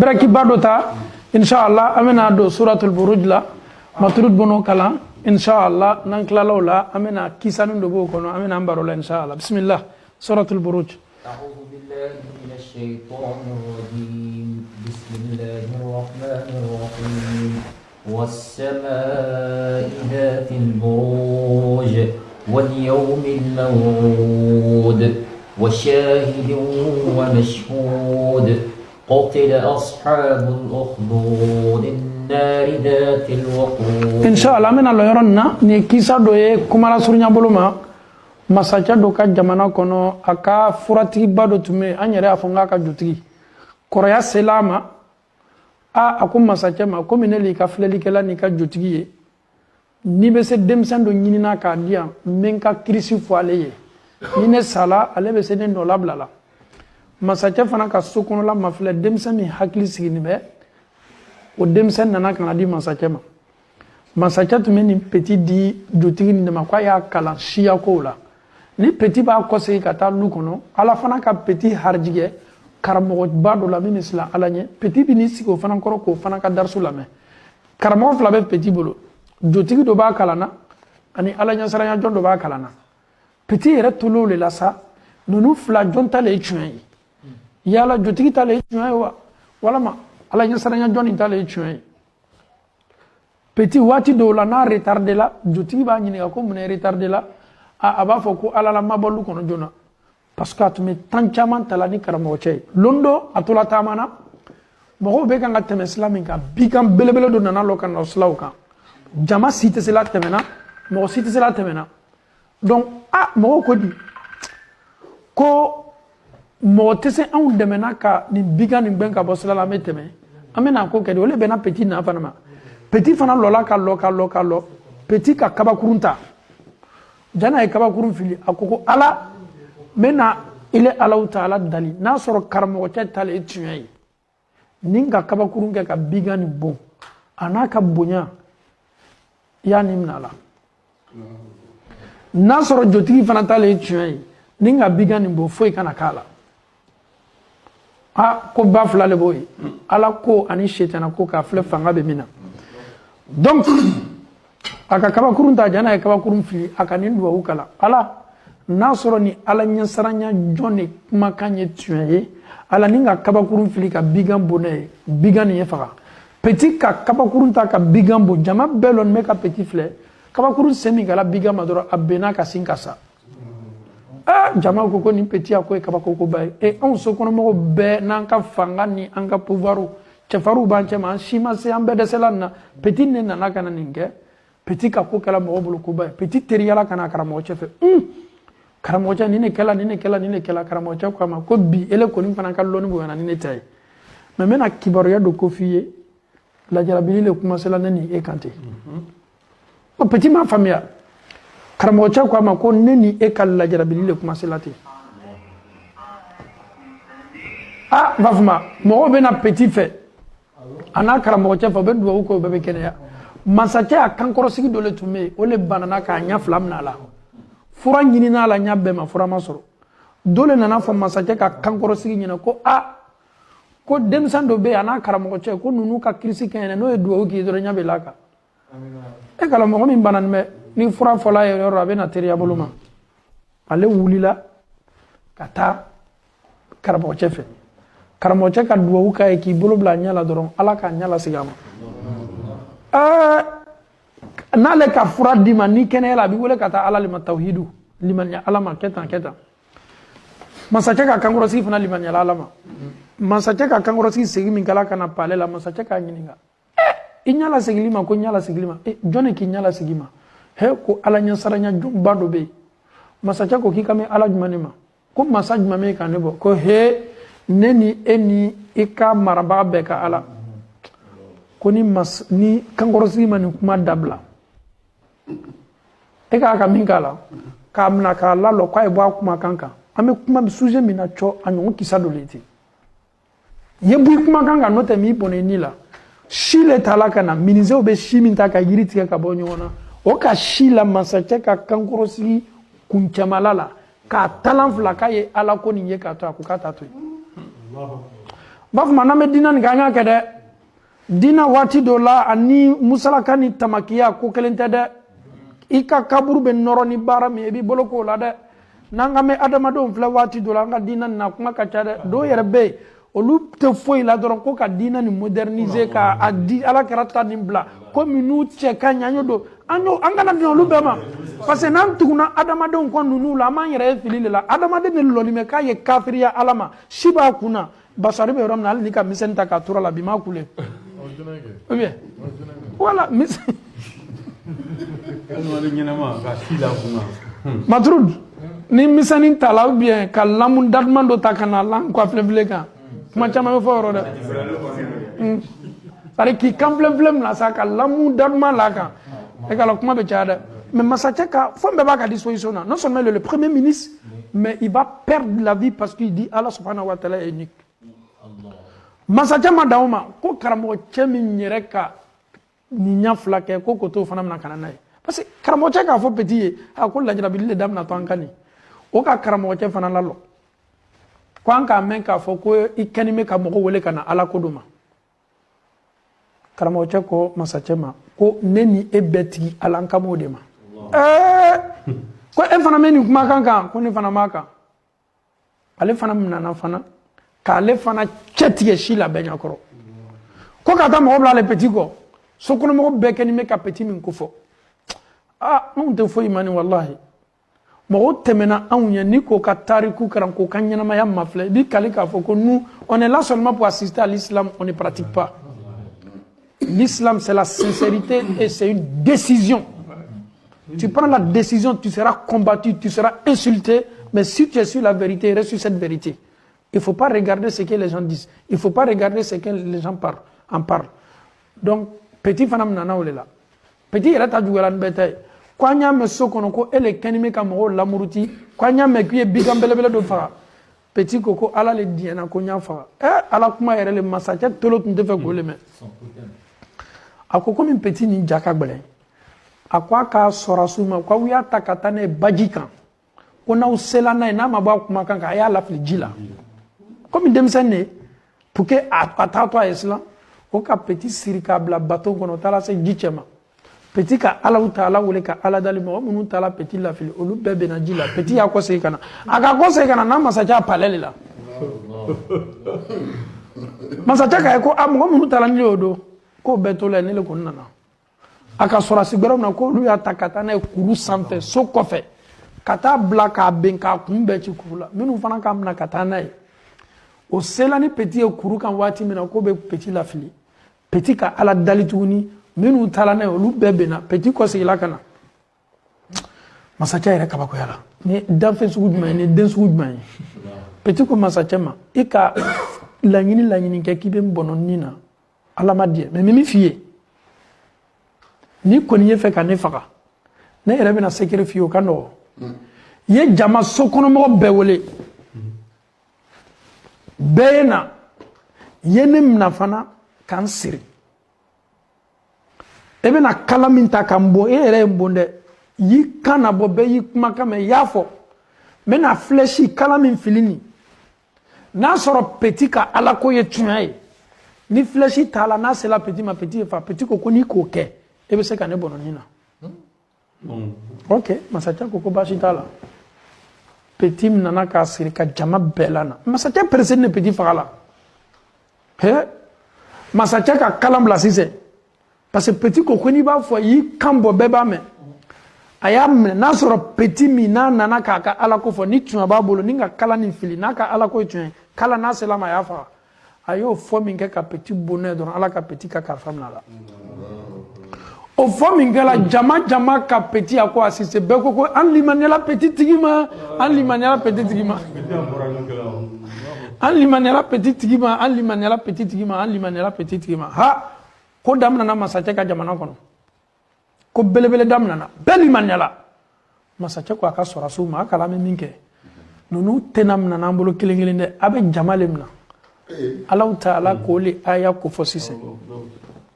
بركي بادوتا إن شاء الله أمنا دو سورة البروج لا مطرود بنو كلام إن شاء الله ننكلا لولا أمنا كيسانون دبو كونو أمنا أمبرولا إن شاء الله بسم الله سورة البروج أعوذ بالله من الشيطان الرجيم بسم الله الرحمن الرحيم والسماء ذات البروج واليوم الموعود وشاهد ومشهود قتل أصحاب الأخدود النار ذات الوقود إن شاء الله من الله يرنا نكيسا دوye kumala surnya boloma masacha doka jamana kono aka furati bado tume anyere afunga ka jutigi koraya selama akum masacha ma komineli ka fleli kala ni ka jutigi ni be se demsan do nyinina ka dia menka krisi foaleye ni ne sala ale be se den do lablala masacha fana ka sukuno la mafle demsan ni hakli sigini be o demsan nana kana di masacha ma masacha tume ni petit di jutigi ni ma kwa ya kala shia ko la ni petit ba ko se ka ta lu kono ala fana ka petit harjige karamo ba do la minisla ala nye petit bi ni siko fana koro ko fana ka darsu la me karamo fla be petit bolo jutigi do ba kala na ani ala nya saranya jon do ba kala na petit re tulu le la sa nonu fla jon ta le chuen yala jutigi ta le chuen wala ma ala nya saranya jon ta le chuen petit wati do la na retardé la jutigi ba nyini ko mun retardé la aba foko ala la mabalu kono jona parce que atumi tanchaman talani karamo che londo atula tamana mo be kan gatte islamique ka bikam belebele do nana lo kan oslaw kan jama site sela temena mo site sela temena donc mo ko di ko mo tese an demena ka ni bigani ben ka bosla la meteme amena ko kedi ole bena petit na fana ma petit fana lola ka lo petit ka kaba kurunta jana e kaba kurun fili akoko ala mena ile Allah taala dali na soro karamo cha tale etuyi ninga kaba kurun ke ka bigani bon anaka bonya yani mnala na soro jotigi fana tale etuyi ninga bigani bon foi kana kala ko ba flale boy ala ko ani shetana ko ka fle fanga be mina donc aka kaba kurun ta jana e kaba kurun fili aka nin duwa ukala ala nasoro ni ala nyansaranya jone makanye tuye ala ninga kaba kurun fili ka bigan bonne bigan ye faka petit ka kaba kurun ta ka bigan bo jama belon me ka petit flé kaba kurun semi gala bigan madoro abena ka sinkasa jama ko ni petit akoy kaba ko bay e on so kono mo be nan ka fanga ni an ka pouvoiru chefaru banche man shima se ambe de selana petit ne nana kana ninge petit ka ko kala mo bulu ko bay petit teriyala kana karamo chefe karamo cha ni ne kala karamo cha ko ma ko bi ele ko ni fana kallo ni bo na ni ne tay mais mena kibaru ya do ko fiye la jarabili le kuma sela nani e kanté o petit ma famille karamo cha ko ma ko neni e kala la jarabili le kuma sela te bafuma mo be na petit fait ana karamo cha fa be do ko be kenya masache akankoro sigi dole tume ole banana ka nya flamna la fura nyini na la nya be ma fura masoro dole nana fa masache ka kankoro sigi nyina ko ko demsan do be ana karamo che ko nunu ka krisi kene no e duo ki do nya be laka e kala mo min banan me ni fura fola e rabe na teriya boluma ale wulila kata karamo che fe karamo che ka duo ka e ki bolo bla nya la doron ala ka nya la sigama nale ka fura di man ni kene la bi wole kata ala lima tauhidu liman ya alama keta masache ka kangoro si fana liman ya alama masache ka kangoro si segi min kala kana pale la masache ka nyininga inyala segilima ko nyala segilima jone ki nyala segima he ko ala nya saranya jumba do be masache ko ki kame ala jumanima ko masaj mame ka nebo ko he neni eni ika maraba be ka ala koni ni kangorosi mani kuma dabla eka ka minkala ka mna ka lalo kwa ibo kuma kanka ame kuma suje mina cho anyo kisa doleti yebu kuma kanka note mi pone nila shile talaka na minize obe shiminta ka yiriti ka bonyona o ka shila masache ka kangorosi kunchamalala ka talan flaka ye ala koni ye ka to akukata to b'a fɔ ma n'an bɛ diinɛ nin kɛ an y'a kɛ dɛ diinɛ waati dɔ la ani musalaka ni tamakiya ko kelen tɛ dɛ i ka kaburu bɛ nɔrɔ ni baara min ye i b'i bolo k'o la dɛ n'an ka mɛn adamadenw filɛ waati dɔ la an ka diinɛ nin na kuma ka ca dɛ dɔw yɛrɛ bɛ yen olu tɛ foyi la dɔrɔn ko ka diinɛ nin moderniser ka a di ala kɛra ta nin bila komi n'u cɛ ka ɲɛ an y'o don an kana di olu bɛɛ ma parce que n'an tuguna adamadenw kɔ ninnu la an b'an yɛrɛ ye fili de la adamaden de lɔli mɛ k'a ye kafiriya ala ma si b'a kun na basari bɛ yɔrɔ min na hali ni ka misɛnnin ta k'a tura la bi m'a kule ou bien voilà Matrud ni misɛnnin ta la ou bien ka lamu daduman dɔ ta ka na lan kɔfilɛfilɛ kan kuma caman bɛ fɔ yɔrɔ dɛ c'est-à-dire k'i kanfilɛfilɛ min na sa ka lamu daduman la kan e ka la kuma bɛ caya dɛ mais masakɛ ka fɛn bɛɛ b'a ka disposition na non seulement il est le premier ministre mais il va perdre la vie parce qu'il dit Allah subhanahu wa ta'ala est unique masakɛ ma dan o ma ko karamɔgɔ cɛ min yɛrɛ ka nin ɲa fila kɛ ko t'o fana mina ka na n'a ye parce que karamɔgɔ cɛ k'a fɔ petit ye ko lajarabili de daminɛ an kan nin o ka karamɔgɔ cɛ fana lalɔ ko an k'a mɛn k'a fɔ ko i kɛni bɛ ka mɔgɔ wele ka na ala ko do ma karamɔgɔ cɛ ko masakɛ ma ko ne ni e bɛɛ tigi ala an kamo de ma ko e fana bɛ nin kumakan kan ko ne fana b'a kan ale fana minɛna fana k'ale fana cɛ tigɛ si la bɛɛ ɲɛkɔrɔ ko ka taa mɔgɔ bila ale petit kɔ sokɔnɔmɔgɔ bɛɛ kɛni bɛ ka petit min ko fɔ anw tɛ foyi ma ni walahi mɔgɔw tɛmɛna anw ɲɛ ni k'o ka tariku karan k'o ka ɲɛnamaya ma filɛ i b'i kali k'a fɔ ko nous on est là seulement pour assister à l'islam on ne pratique pas l'islam c'est la sincérité et c'est une décision tu prends la décision tu seras combattu tu seras insulté mais si tu es sur la vérité reste sur cette vérité il faut pas regarder ce que les gens disent il faut pas regarder ce que les gens en parlent donc petit fana nana o le la petit yɛrɛ ta juguyara ni bɛɛ ta ye ko an y'a mɛn so kɔnɔ ko e le kɛni bɛ ka mɔgɔw lamuruti ko an y'a mɛn k'i ye bikan belebele dɔ faga petit ko ala le diɲɛna ko n y'a faga ala kuma yɛrɛ le masakɛ tolo tun tɛ fɛ k'o le mɛn a ko komi petit ni ja ka gɛlɛn a ko a k'a sɔrasiw ma k'aw y'a ta ka taa n'a ye baji kan ko n'aw sela n'a ye n'a ma bɔ a kuma kan a y'a lafili ji la komi denmisɛnnin de pour que a taatɔ a ye sisan o ka petit siri k'a bila bateau kɔnɔ o taara se ji cɛ ma petit ka Allahu Taala wele ka ala dali mɔgɔ minnu taara petit lafili olu bɛɛ bɛnna ji la petit y'a kɔsegin ka na a ka kɔsegin ka na n'a masakɛ a palais de la masakɛ k'a ye ko mɔgɔ minnu taara ni o don k'o bɛɛ to la ne le ko n nana a ka sɔrɔsi gbɛrɛw na ko olu y'a ta ka taa n'a ye kuru sanfɛ so kɔfɛ ka taa bila k'a ben k'a kun bɛɛ ci kuru la minnu fana k'a minɛ ka taa n'a ye o sela ni petit ye kuru kan waati min na k'o bɛ petit lafili petit ka ala dali tuguni minnu taara n'a ye olu bɛɛ bɛnna petit kɔsegila ka na masakɛ yɛrɛ kabakoyara ni danfɛn sugu jumɛn ye ni den sugu jumɛn ye petit ko masakɛ ma i ka laɲini kɛ k'i bɛ n bɔnɔ nin na ala ma diɲɛ mais min f'i ye ni kɔni ye fɛ ka ne faga ne yɛrɛ bɛna secret f'i ye o ka nɔgɔ i ye jama sokɔnɔmɔgɔ bɛɛ wele bɛɛ ye na ye ne minɛ fana k'an siri e bɛna kala min ta ka n bɔ e yɛrɛ ye n bon dɛ y'i kan na bɔ bɛɛ y'i kumakan mɛn i y'a fɔ n bɛna flèche kala min fili nin n'a sɔrɔ petit ka ala ko ye tiɲɛ ye ni flèche t'a la n'a sera petit ma petit ye fa petit ko n'i k'o kɛ e bɛ se ka ne bɔnɔ nin na ok masakɛ ko baasi t'a la petit nana k'a siri ka jama bɛɛ la na masakɛ pressé ni petit faga la masakɛ ka kalan bila sisan parce que petit ko n'i b'a fɔ y'i kan bɔ bɛɛ b'a mɛn a y'a minɛ n'a sɔrɔ petit min n'a nana k'a ka ala ko fɔ ni tiɲɛ b'a bolo ni ka kalan nin fili n'a ka ala ko ye tiɲɛ kalan n'a sera ma a y'a faga a y'o fɔ min kɛ ka petit bonnet dɔrɔn ala ka petit ka kalifa minɛ a la o fɔ min kɛla jama ka petit a ko assisté bɛɛ ko an limaniyala petit tigi ma an limaniyala petit tigi ma an limaniyala petit tigi ma an limaniyala petit tigi ma an limaniyala petit tigi ma ha ko daminɛna masakɛ ka jamana kɔnɔ ko belebele daminɛna bɛɛ limaniyala masakɛ ko a ka sɔrɔsiw ma a kala an bɛ min kɛ ninnu tɛna minɛ an bolo kelen kelen dɛ a bɛ jama le minɛ Allahu Taala k'o le aya ko fɔ sisan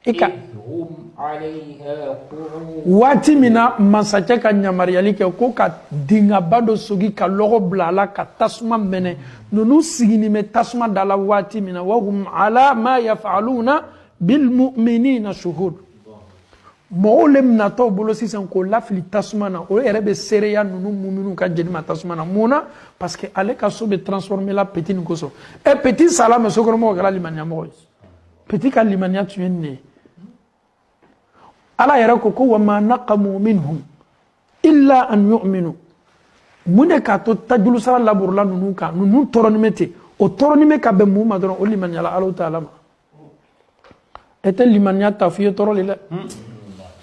إذ هم عليها قعود waati min na masakɛ ka yamaruyali kɛ ko ka dingaba dɔ sogi ka lɔgɔ bila a la ka tasuma mɛnɛ ninnu siginin bɛ tasuma da la waati min na wahum ala ma yafaluna bilmuminina shuhud mɔgɔw le minatɔ bolo sisan k'o lafili tasuma na o yɛrɛ bɛ seereya ninnu muminu ka jeni ma tasuma na mun na parce que ale ka so bɛ transformer la petit nin kosɔn petit sala mais sokɔnɔmɔgɔ kɛra limaniya ye petit ka limaniya tun ye nin ye ala yɛrɛ ko wa ma naqamu minhum illa an yu'minu mun de k'a to tajulu sara laburula ninnu kan ninnu tɔɔrɔnin bɛ ten o tɔɔrɔnin bɛ ka bɛn mun ma dɔrɔn o limaniyala Alahu Taala ma e tɛ limaniya ta f'i ye tɔɔrɔ le dɛ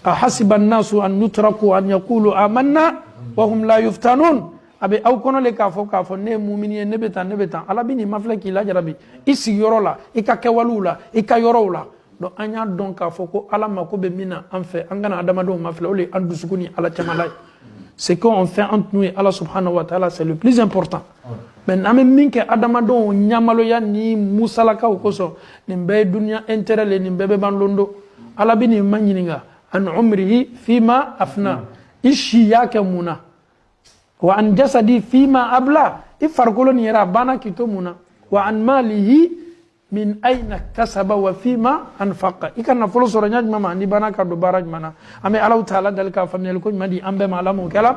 ahasiba annasu an yutraku an yaqulu amanna wa hum la yuftanun abe aw kɔnɔ le k'a fɔ ne ye mumini ye ne bɛ tan ala bɛ nin mafilɛ k'i lajarabi i sigiyɔrɔ la i ka kɛwalew la i ka yɔrɔw la donc an y'a dɔn k'a fɔ ko ala mako bɛ min na an fɛ an kana adamadenw mafilɛ o de ye an dusukun ni ala cɛmala ye ce qu'on fait entre nous et Allah subhanahu wa ta'ala c'est le plus important mais n'an bɛ min kɛ adamadenw ɲamaloya ni musalakaw kosɔn nin bɛɛ ye duniya intérêt le nin bɛɛ bɛ ban londo ala bɛ nin ma ɲininka an umrihi fima afna i si y'a kɛ mun na wa an jasadi fima abla i farikolo nin yɛrɛ a banna k'i to mun na wa an malihi min aina kasaba wa fima anfaqa i ka nafolo sɔrɔ ɲa jumɛn ma ni banna ka don baara jumɛn na an bɛ Alahu Taala dali ka faamuyali ko ɲuman di an bɛɛ ma ala m'o kɛla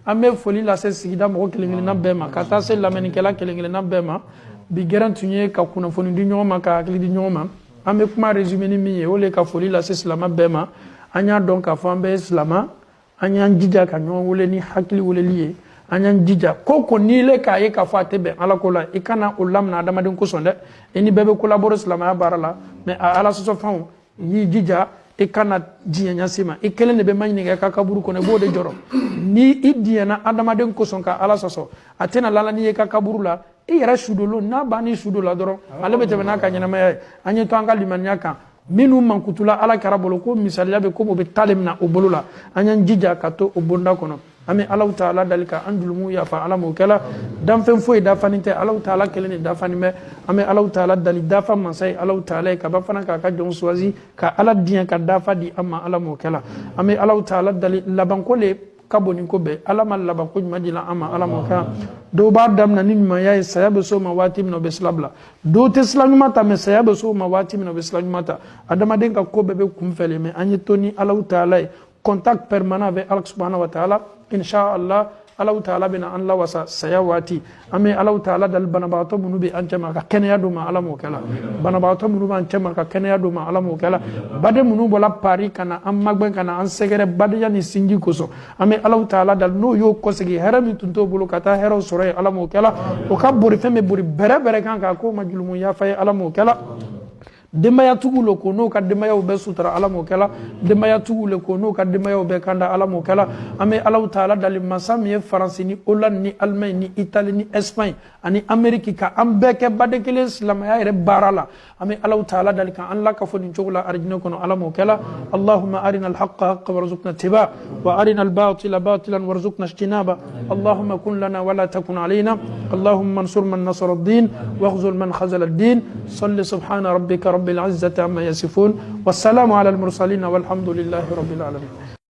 an bɛ foli lase sigida mɔgɔ kelen kelenna bɛɛ ma ka taa se lamɛnnikɛla kelen kelenna bɛɛ ma bi gɛrɛn tun ye ka kunnafoni di ɲɔgɔn ma ka hakili di ɲɔgɔn ma an bɛ kuma résumé ni min ye o de ye ka foli lase silama bɛɛ ma an y'a dɔn k'a fɔ an bɛɛ ye silama an y'an jija ka ɲɔgɔn wele ni hakili weleli ye an y'an jija ko n'i le k'a ye k'a fɔ a tɛ bɛn ala ko la i kana o lamɛn adamaden kosɔn dɛ i ni bɛɛ bɛ collaborer silamɛya baara la mais a ala sɔsɔ fɛnw y'i jija i kana diɲɛ ɲasi ma i kelen de bɛ ma ɲininka i ka kaburu kɔnɔ i b'o de jɔrɔ ni i diɲɛna adamaden kosɔn ka ala sɔsɔ a tɛna lala n'i ye i ka kaburu la i yɛrɛ sudolo n'a banni sudo la dɔrɔn ale bɛ tɛmɛ n'a ka ɲɛnamaya ye an ye to an ka limaniya kan minnu mankutula ala kɛra bolo ko misaliya bɛ ko o bɛ taale min na o bolo la an y'an jija ka to o bonda kɔnɔ an bɛ Alahu Taala dali ka an julumu yafa ala m'o kɛla danfɛn foyi dafanin tɛ Alahu Taala kelen de dafanin bɛ an bɛ Alahu Taala dali dafa masa ye Alahu Taala ye ka ba fana k'a ka jɔnw choisi ka ala diɲɛ ka dafa di an ma ala m'o kɛla an bɛ Alahu Taala dali labanko le ka bon ni ko bɛɛ ala ma labanko ɲuman di la an ma ala m'o kɛla dɔw b'a daminɛ ni ɲumanya ye saya bɛ s'o ma waati min na o bɛ sila bila dɔw tɛ sila ɲuman ta mais saya bɛ s'o ma waati min na o bɛ sila ɲuman ta adamaden ka ko bɛɛ bɛ kunfɛ le mais an ye to ni Alahu Taala ye contact permanent avec Allah subhanahu wa ta'ala inshallah Alahu Taala bɛna an lawasa saya waati an bɛ Alahu Taala dali banabagatɔ minnu bɛ an cɛ ma ka kɛnɛya d'u ma ala m'o kɛla banabagatɔ minnu b'an cɛ ma ka kɛnɛya d'u ma ala m'o kɛla baden minnu bɔra Paris ka na an magɛn ka na an sɛgɛrɛ badenya ni sinji kosɔn an bɛ Alahu Taala dali n'o y'o kɔsegi hɛrɛ min tun t'o bolo ka taa hɛrɛw sɔrɔ yen ala m'o kɛla o ka bori fɛn bɛ bori bɛrɛ kan kan k'o ma julumu yafa ye ala m'o kɛla denbayatigiw le ko n'o ka denbayaw bɛɛ sutura ala m'o kɛla denbayatigiw le ko n'o ka denbayaw bɛɛ kanda ala m'o kɛla an bɛ Alahu Taala dali masa min ye Faransi ni Hollande ni Allemagne ni Italie ni Espagne ani Amérique ka an bɛɛ kɛ baden kelen silamɛya yɛrɛ baara la an bɛ Alahu Taala dali ka an lakafo nin cogo la arijinɛ kɔnɔ ala m'o kɛla Allahumma arina al-haqqa haqqan warzuqna ittiba'a wa arina al-batila batilan warzuqna ijtinaba Allahumma kun lana wa la takun alayna Allahumma ansur man nasara ad-din wakhzul man khazala ad-din salli subhana rabbika رب العزة عما يصفون والسلام على المرسلين والحمد لله رب العالمين